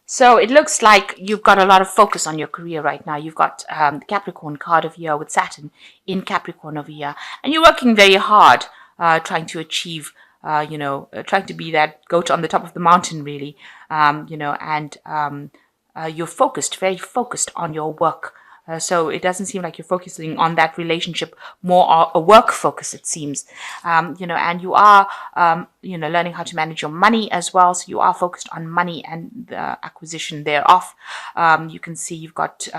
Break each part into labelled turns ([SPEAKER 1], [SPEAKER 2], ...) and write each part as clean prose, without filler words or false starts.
[SPEAKER 1] So it looks like you've got a lot of focus on your career right now. You've got the Capricorn card over here with Saturn in Capricorn over here, and you're working very hard, trying to achieve, trying to be that goat on the top of the mountain, really, and you're focused, very focused on your work. So it doesn't seem like you're focusing on that relationship, more a work focus, it seems. And you are, learning how to manage your money as well. So you are focused on money and the acquisition thereof. You can see you've got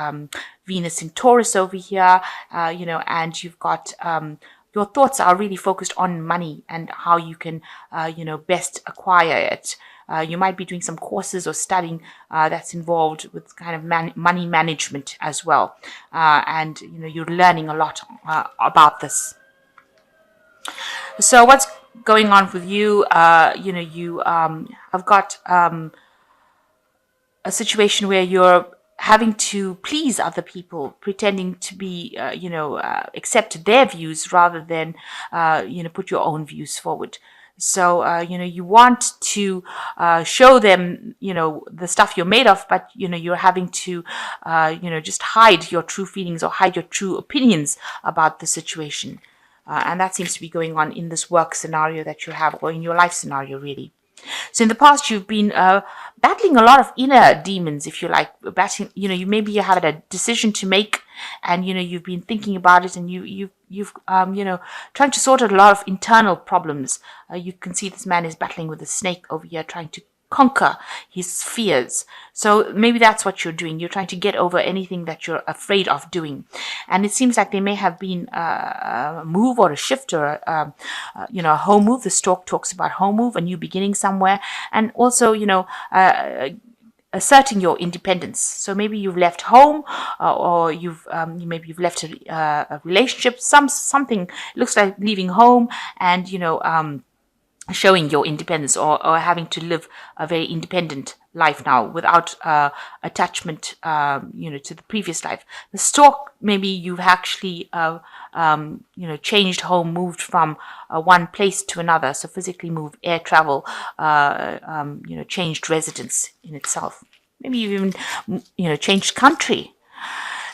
[SPEAKER 1] Venus in Taurus over here, and you've got your thoughts are really focused on money and how you can, best acquire it. You might be doing some courses or studying that's involved with kind of money management as well. And, you're learning a lot about this. So what's going on with you? You have got a situation where you're having to please other people, pretending to be, accept their views rather than, put your own views forward. So, you want to show them, the stuff you're made of, but, you're having to, just hide your true feelings or hide your true opinions about the situation. And that seems to be going on in this work scenario that you have, or in your life scenario, really. So in the past, you've been battling a lot of inner demons, if you like. Battling, you have a decision to make, and you've been thinking about it, and you've trying to sort out a lot of internal problems. You can see this man is battling with a snake over here, trying to conquer his fears. So maybe that's what you're doing. You're trying to get over anything that you're afraid of doing. And it seems like there may have been a move or a shift or, a home move. The stork talks about home move, a new beginning somewhere. And also, asserting your independence. So maybe you've left home, or maybe you've left a relationship. Something looks like leaving home, and showing your independence, or having to live a very independent life now without attachment, to the previous life. The stork, maybe you've actually, changed home, moved from one place to another. So physically moved, air travel, changed residence in itself. Maybe you've even, changed country.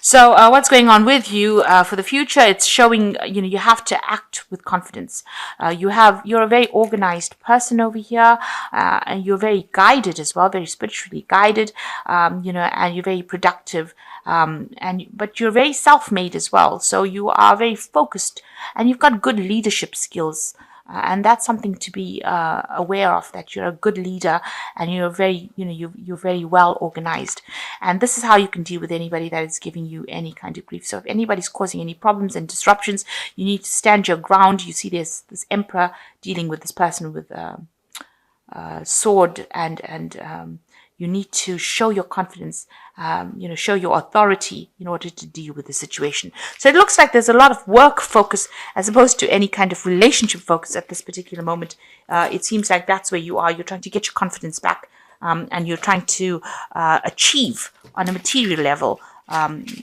[SPEAKER 1] So what's going on with you for the future? It's showing, you have to act with confidence. You're a very organized person over here, and you're very guided as well, very spiritually guided, and you're very productive, but you're very self-made as well. So you are very focused, and you've got good leadership skills. And that's something to be aware of, that you're a good leader, and you're very, you're very well organized. And this is how you can deal with anybody that is giving you any kind of grief. So if anybody's causing any problems and disruptions, you need to stand your ground. You see there's this emperor dealing with this person with sword, and you need to show your confidence, show your authority in order to deal with the situation. So it looks like there's a lot of work focus as opposed to any kind of relationship focus at this particular moment. It seems like that's where you are. You're trying to get your confidence back, and you're trying to achieve on a material level.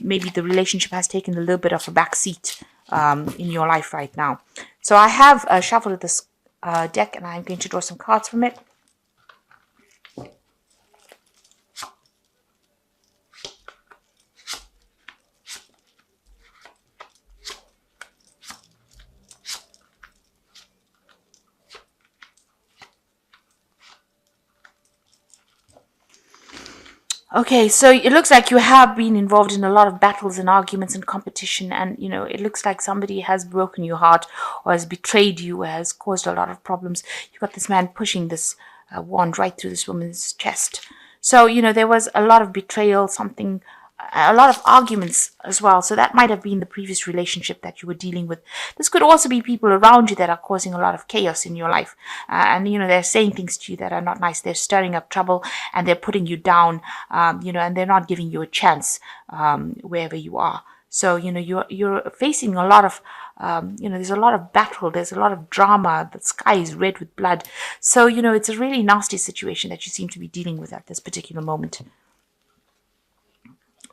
[SPEAKER 1] Maybe the relationship has taken a little bit of a back seat in your life right now. So I have shuffled this deck, and I'm going to draw some cards from it. Okay, so it looks like you have been involved in a lot of battles and arguments and competition, and it looks like somebody has broken your heart, or has betrayed you, or has caused a lot of problems. You've got this man pushing this wand right through this woman's chest. So there was a lot of betrayal, a lot of arguments as well. So that might have been the previous relationship that you were dealing with. This could also be people around you that are causing a lot of chaos in your life. And they're saying things to you that are not nice. They're stirring up trouble, and they're putting you down, and they're not giving you a chance wherever you are. So, you're facing a lot of, there's a lot of battle. There's a lot of drama. The sky is red with blood. So, it's a really nasty situation that you seem to be dealing with at this particular moment.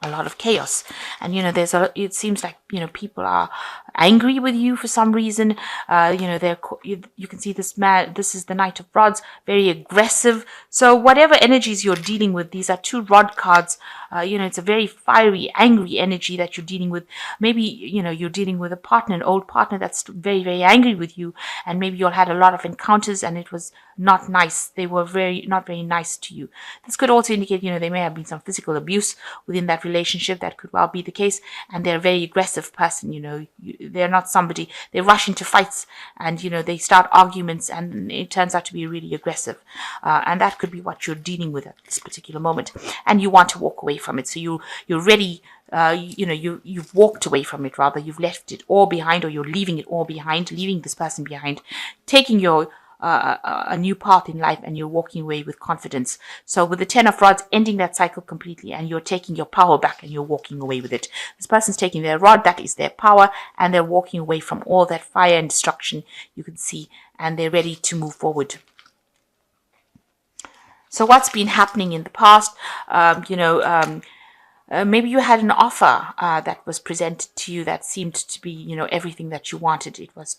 [SPEAKER 1] a lot of chaos. And it seems like people are angry with you for some reason. You can see this man, this is the Knight of Rods, very aggressive. So whatever energies you're dealing with, these are two rod cards. It's a very fiery, angry energy that you're dealing with. Maybe you're dealing with a partner, an old partner that's very, very angry with you, and maybe you all had a lot of encounters and it was not nice. They were not very nice to you. This could also indicate there may have been some physical abuse within that relationship. That could well be the case. And they're a very aggressive person. They're not somebody, they rush into fights, and they start arguments, and it turns out to be really aggressive. And that could be what you're dealing with at this particular moment, and you want to walk away from it. So you're ready. You've walked away from it, rather. You've left it all behind, or you're leaving it all behind, leaving this person behind, taking your a new path in life, and you're walking away with confidence. So with the Ten of Rods, ending that cycle completely, and you're taking your power back and you're walking away with it. This person's taking their rod, that is their power, and they're walking away from all that fire and destruction you can see, and they're ready to move forward. So what's been happening in the past? Maybe you had an offer that was presented to you that seemed to be, everything that you wanted. It was,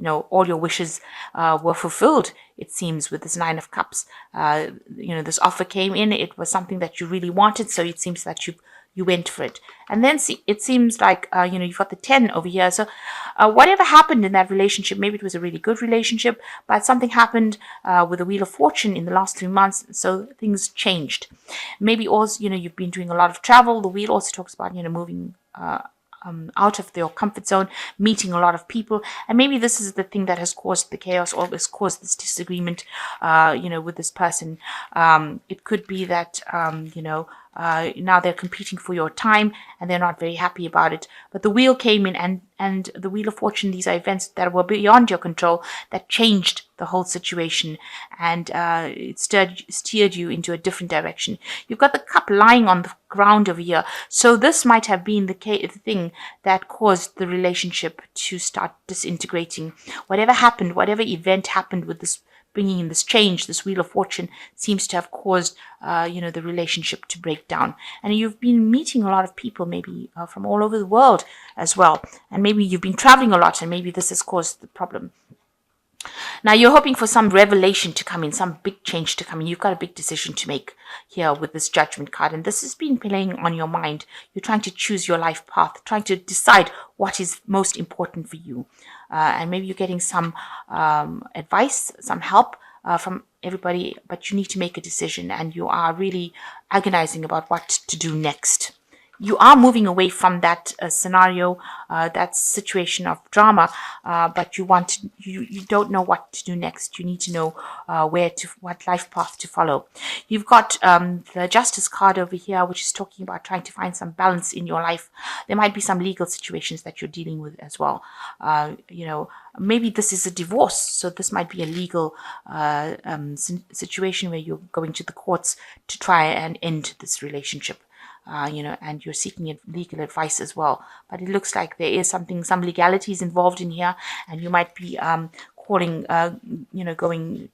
[SPEAKER 1] all your wishes were fulfilled, it seems, with this Nine of Cups. This offer came in. It was something that you really wanted, so it seems that you went for it. And then it seems like, you've got the 10 over here. So whatever happened in that relationship, maybe it was a really good relationship, but something happened with the Wheel of Fortune in the last 3 months, so things changed. Maybe also, you've been doing a lot of travel. The Wheel also talks about, moving out of your comfort zone, meeting a lot of people, and maybe this is the thing that has caused the chaos, or has caused this disagreement, with this person. It could be that, now they're competing for your time and they're not very happy about it. But the Wheel came in, and the Wheel of Fortune, these are events that were beyond your control that changed the whole situation, and it steered you into a different direction. You've got the cup lying on the ground over here. So this might have been the thing that caused the relationship to start disintegrating. Whatever happened, whatever event happened with this, bringing in this change, this Wheel of Fortune, seems to have caused, the relationship to break down. And you've been meeting a lot of people, maybe from all over the world as well. And maybe you've been traveling a lot, and maybe this has caused the problem. Now you're hoping for some revelation to come in, some big change to come in. You've got a big decision to make here with this Judgment card, and this has been playing on your mind. You're trying to choose your life path, trying to decide what is most important for you. And maybe you're getting some advice, some help from everybody, but you need to make a decision, and you are really agonizing about what to do next. You are moving away from that scenario, that situation of drama, but you don't know what to do next. You need to know what life path to follow. You've got the Justice card over here, which is talking about trying to find some balance in your life. There might be some legal situations that you're dealing with as well. Maybe this is a divorce, so this might be a legal situation where you're going to the courts to try and end this relationship. And you're seeking legal advice as well. But it looks like there is some legalities involved in here, and you might be going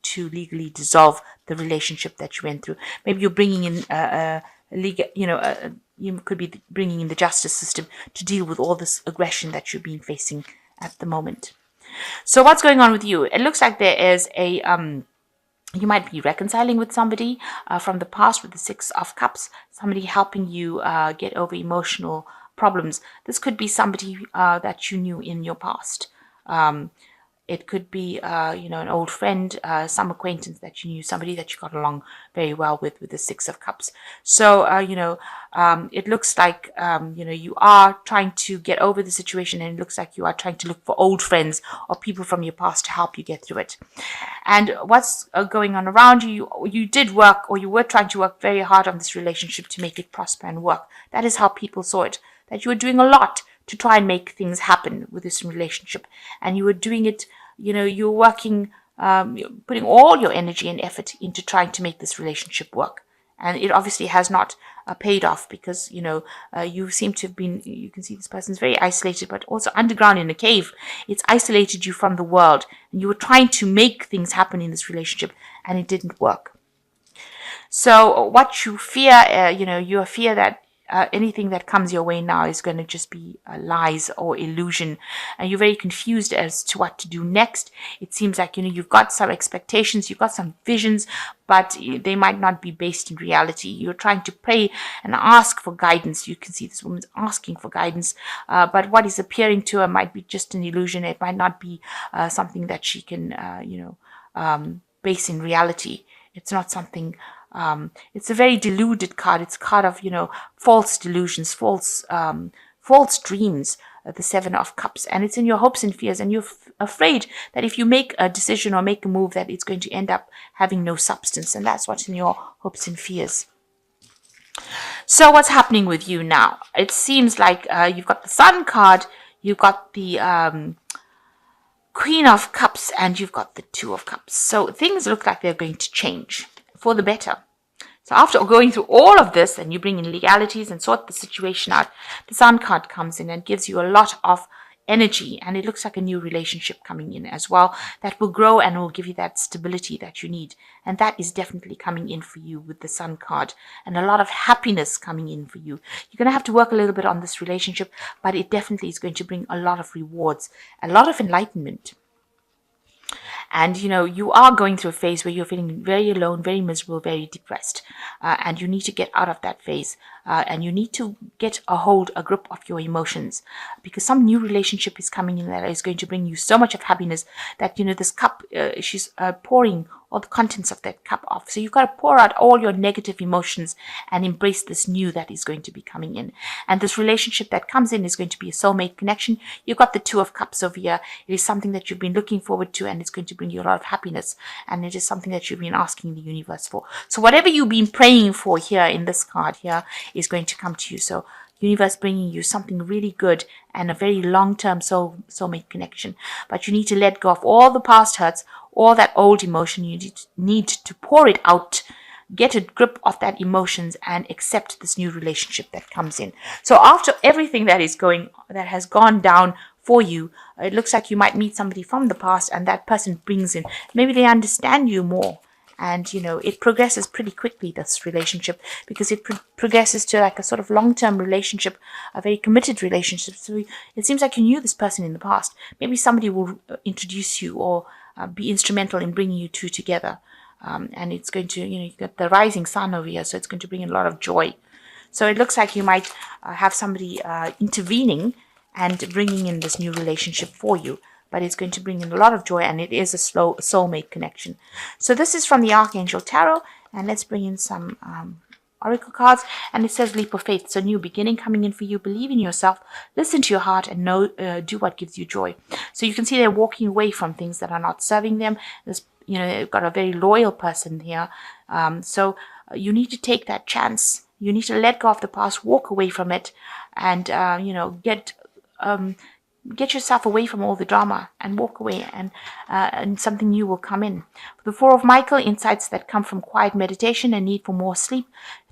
[SPEAKER 1] to legally dissolve the relationship that you went through. Maybe you're bringing in you could be bringing in the justice system to deal with all this aggression that you've been facing at the moment. So what's going on with you? It looks like there is you might be reconciling with somebody from the past with the Six of Cups, somebody helping you get over emotional problems. This could be somebody that you knew in your past. It could be, an old friend, some acquaintance that you knew, somebody that you got along very well with the Six of Cups. So, it looks like, you are trying to get over the situation, and it looks like you are trying to look for old friends or people from your past to help you get through it. And what's going on around you, you did work, or you were trying to work very hard on this relationship to make it prosper and work. That is how people saw it, that you were doing a lot to try and make things happen with this relationship. And you were doing it, you were working, putting all your energy and effort into trying to make this relationship work. And it obviously has not paid off, because, you seem to have been, you can see this person's very isolated, but also underground in a cave. It's isolated you from the world, and you were trying to make things happen in this relationship, and it didn't work. So what you fear, you fear that anything that comes your way now is going to just be lies or illusion, and you're very confused as to what to do next. It seems like you've got some expectations, you've got some visions, but they might not be based in reality. You're trying to pray and ask for guidance. You can see this woman's asking for guidance, but what is appearing to her might be just an illusion. It might not be something that she can base in reality. It's not something. It's a very deluded card. It's a card of false delusions, false dreams. The Seven of Cups, and it's in your hopes and fears, and you're afraid that if you make a decision or make a move, that it's going to end up having no substance, and that's what's in your hopes and fears. So what's happening with you now? It seems like you've got the Sun card, you've got the Queen of Cups, and you've got the Two of Cups. So things look like they're going to change for the better. So after going through all of this, and you bring in legalities and sort the situation out, the Sun card comes in and gives you a lot of energy, and it looks like a new relationship coming in as well that will grow and will give you that stability that you need. And that is definitely coming in for you with the Sun card, and a lot of happiness coming in for you. You're going to have to work a little bit on this relationship, but it definitely is going to bring a lot of rewards, a lot of enlightenment. And you are going through a phase where you're feeling very alone, very miserable, very depressed, and you need to get out of that phase, and you need to get a grip of your emotions, because some new relationship is coming in that is going to bring you so much of happiness that this cup, she's pouring all the contents of that cup off. So you've got to pour out all your negative emotions and embrace this new that is going to be coming in. And this relationship that comes in is going to be a soulmate connection. You've got the Two of Cups over here. It is something that you've been looking forward to, and it's going to bring you a lot of happiness. And it is something that you've been asking the universe for. So whatever you've been praying for here in this card here is going to come to you. So universe bringing you something really good and a very long-term soulmate connection. But you need to let go of all the past hurts, all that old emotion. You need to pour it out, get a grip of that emotions, and accept this new relationship that comes in. So after everything that has gone down for you, it looks like you might meet somebody from the past, and that person brings in, maybe they understand you more. And, it progresses pretty quickly, this relationship, because it progresses to like a sort of long-term relationship, a very committed relationship. So it seems like you knew this person in the past. Maybe somebody will introduce you or be instrumental in bringing you two together. And it's going to, you've got the rising sun over here, so it's going to bring in a lot of joy. So it looks like you might have somebody intervening and bringing in this new relationship for you. But it's going to bring in a lot of joy, and it is a soulmate connection. So this is from the Archangel Tarot, and let's bring in some oracle cards. And it says leap of faith. So new beginning coming in for you. Believe in yourself, listen to your heart, and do what gives you joy. So you can see they're walking away from things that are not serving them. They've got a very loyal person here. So you need to take that chance. You need to let go of the past, walk away from it, and get yourself away from all the drama and walk away, and something new will come in. For the Four of Michael, insights that come from quiet meditation and need for more sleep.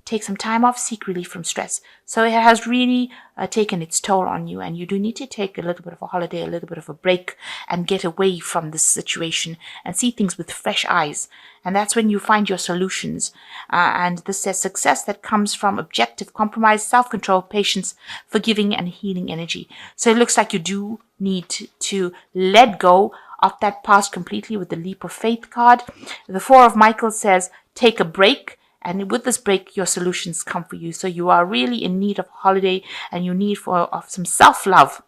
[SPEAKER 1] Take some time off, seek relief from stress. So it has really taken its toll on you, and you do need to take a little bit of a holiday, a little bit of a break, and get away from this situation and see things with fresh eyes. And that's when you find your solutions. And this says success that comes from objective compromise, self-control, patience, forgiving, and healing energy. So it looks like you do need to let go of that past completely with the leap of faith card. The Four of Michael says take a break. And with this break, your solutions come for you. So you are really in need of a holiday, and you need of some self-love.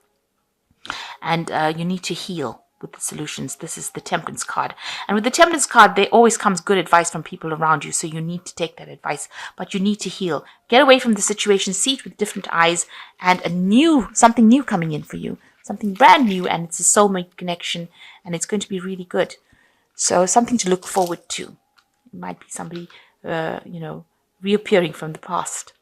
[SPEAKER 1] And you need to heal with the solutions. This is the Temperance card. And with the Temperance card, there always comes good advice from people around you. So you need to take that advice. But you need to heal. Get away from the situation, see it with different eyes, and something new coming in for you. Something brand new, and it's a soulmate connection, and it's going to be really good. So something to look forward to. It might be somebody reappearing from the past.